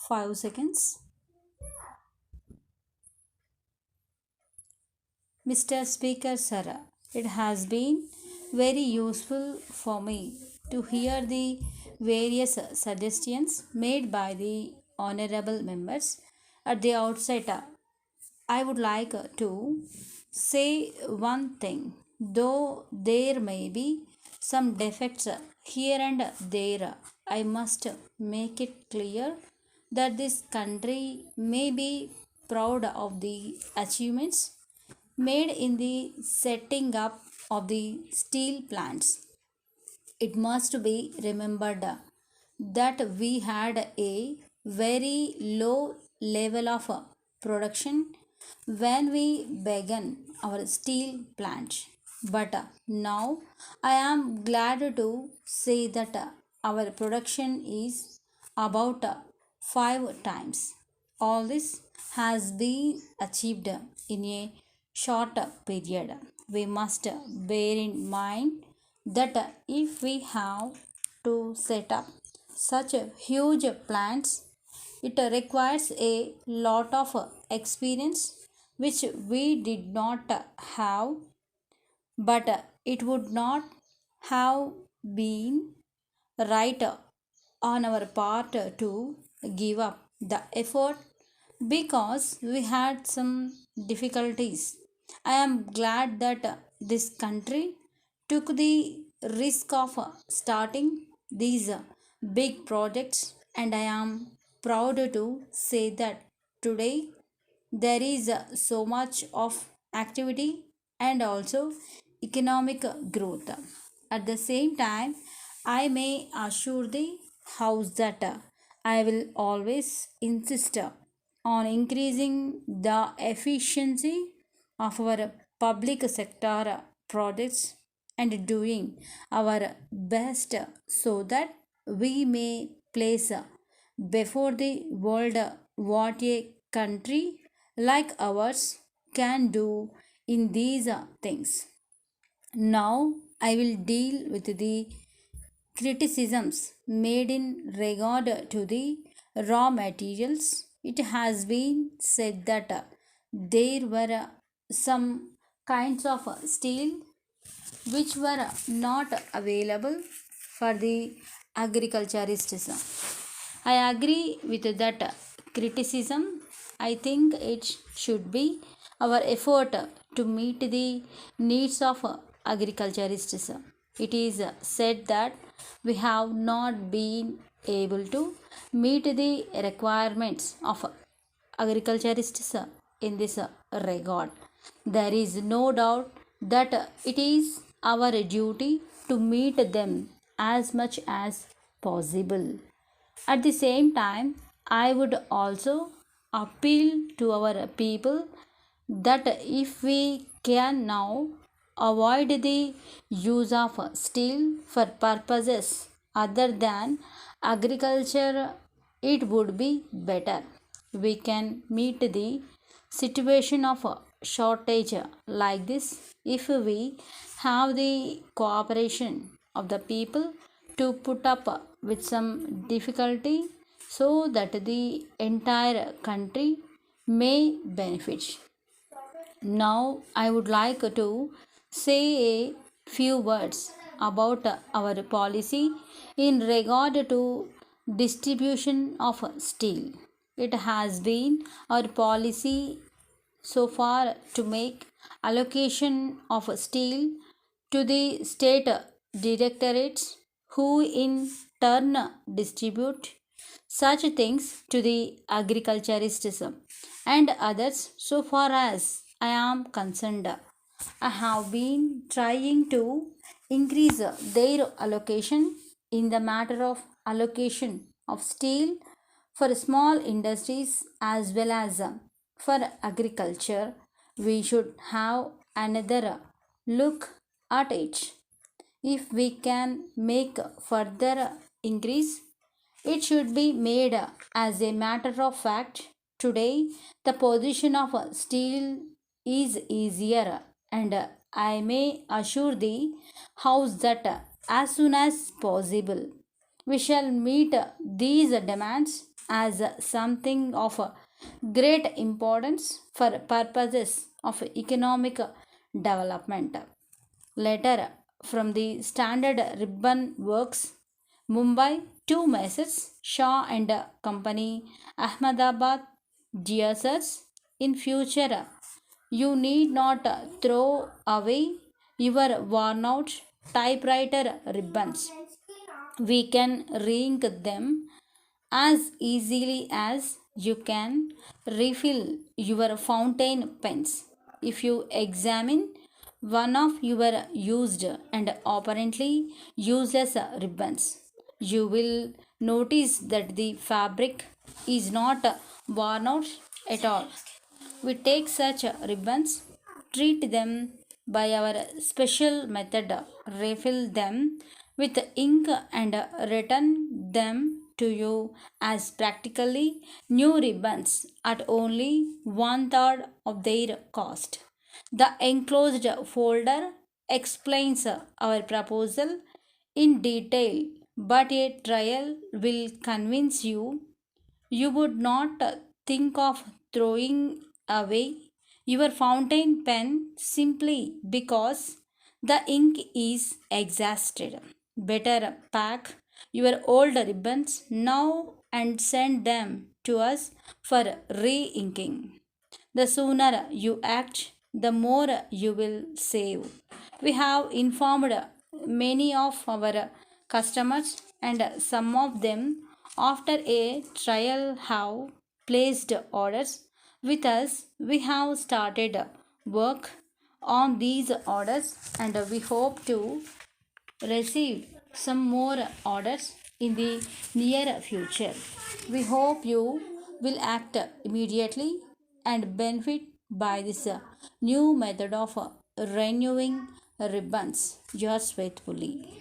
5 seconds. Mr. Speaker, sir, it has been very useful for me to hear the various suggestions made by the honorable members. At the outset, I would like to say one thing. Though there may be some defects here and there, I must make it clear that this country may be proud of the achievements made in the setting up of the steel plants. It must be remembered that we had a very low level of production when we began our steel plant. But now I am glad to say that our production is about 5 times. All this has been achieved in a short period. We must bear in mind that if we have to set up such huge plants, it requires a lot of experience which we did not have, but it would not have been right on our part to give up the effort because we had some difficulties. I am glad that this country took the risk of starting these big projects, and I am proud to say that today there is so much of activity and also economic growth. At the same time, I may assure the House that I will always insist on increasing the efficiency of our public sector projects and doing our best so that we may place before the world what a country like ours can do in these things. Now I will deal with the criticisms made in regard to the raw materials. It has been said that there were some kinds of steel which were not available for the agriculturists. I agree with that criticism. I think it should be our effort to meet the needs of agriculturists. It is said that we have not been able to meet the requirements of agriculturists in this regard. There is no doubt that it is our duty to meet them as much as possible. At the same time, I would also appeal to our people that if we can now avoid the use of steel for purposes other than agriculture, it would be better. We can meet the situation of shortage like this if we have the cooperation of the people to put up with some difficulty so that the entire country may benefit. Now, I would like to say a few words about our policy in regard to distribution of steel. It has been our policy so far to make allocation of steel to the state directorates who in turn distribute such things to the agriculturists and others. So far as I am concerned, I have been trying to increase their allocation in the matter of allocation of steel for small industries as well as for agriculture. We should have another look at it. If we can make further increase, it should be made as a matter of fact. Today, the position of steel is easier, and I may assure the House that as soon as possible we shall meet these demands as something of great importance for purposes of economic development. Letter from the Standard Ribbon Works, Mumbai, 2 Messrs. Shaw and Company, Ahmedabad. Dear sirs, in future you need not throw away your worn out typewriter ribbons. We can re-ink them as easily as you can refill your fountain pens. If you examine one of your used and apparently useless ribbons, you will notice that the fabric is not worn out at all. We take such ribbons, treat them by our special method, refill them with ink, and return them to you as practically new ribbons at only one third of their cost. The enclosed folder explains our proposal in detail, but a trial will convince you. You would not think of throwing away your fountain pen simply because the ink is exhausted. Better pack your old ribbons now and send them to us for re inking. The sooner you act, the more you will save. We have informed many of our customers, and some of them, after a trial, have placed orders with us. We have started work on these orders, and we hope to receive some more orders in the near future. We hope you will act immediately and benefit by this new method of renewing ribbons. Yours faithfully.